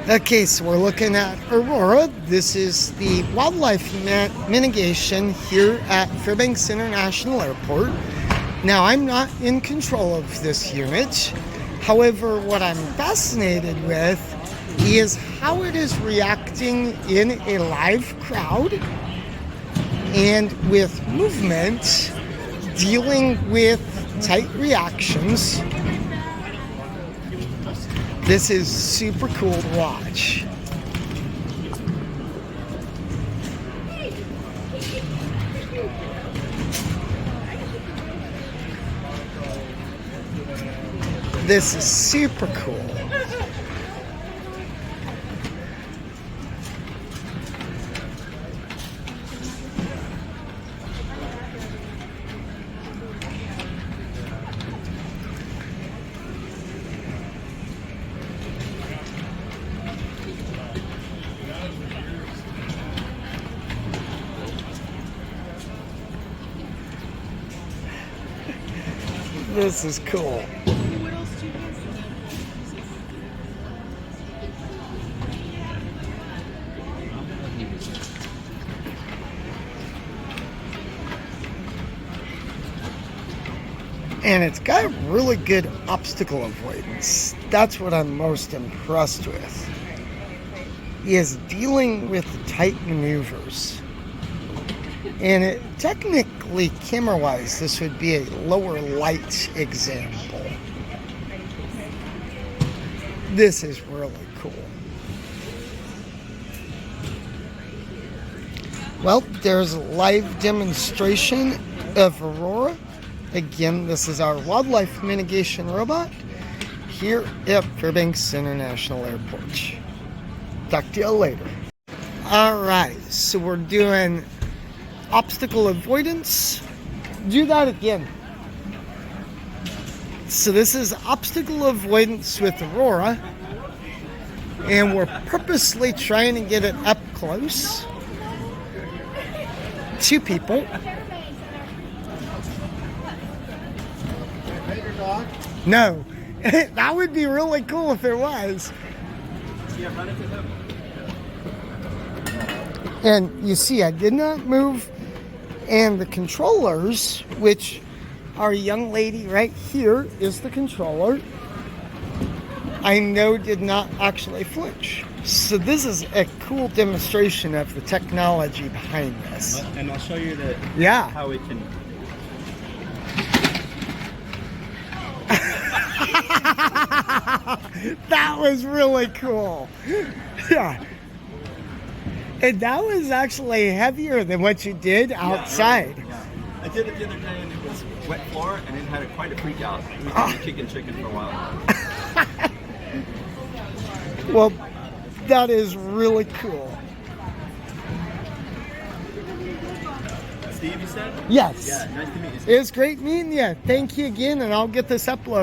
Okay, so we're looking at Aurora. This is the wildlife mitigation here at Fairbanks International Airport. Now, I'm not in control of this unit. However, what I'm fascinated with is how it is reacting in a live crowd and with movement, dealing with tight reactions. This is super cool to watch. This is super cool. This is cool. And it's got really good obstacle avoidance. That's what I'm most impressed with, is dealing with tight maneuvers. And it technically, camera-wise, this would be a lower light example. This is really cool. Well, there's a live demonstration of Aurora. Again, this is our wildlife mitigation robot here at Fairbanks International Airport. Talk to you later. All right, so we're doing obstacle avoidance. Do that again. So this is obstacle avoidance with Aurora, and we're purposely trying to get it up close to people. No, that would be really cool if it was. And you see, I did not move. And the controllers, which our young lady right here is the controller, I know did not actually flinch. So this is a cool demonstration of the technology behind this. And I'll show you that. Yeah. How it can. That was really cool. Yeah. And that was actually heavier than what you did outside. Yeah. I did it the other day and it was wet floor and it had quite a freak out. We were kicking chicken for a while. Well, that is really cool. Steve, you said? Yes. Yeah, nice to meet you, Steve. It was great meeting you. Thank you again, and I'll get this uploaded.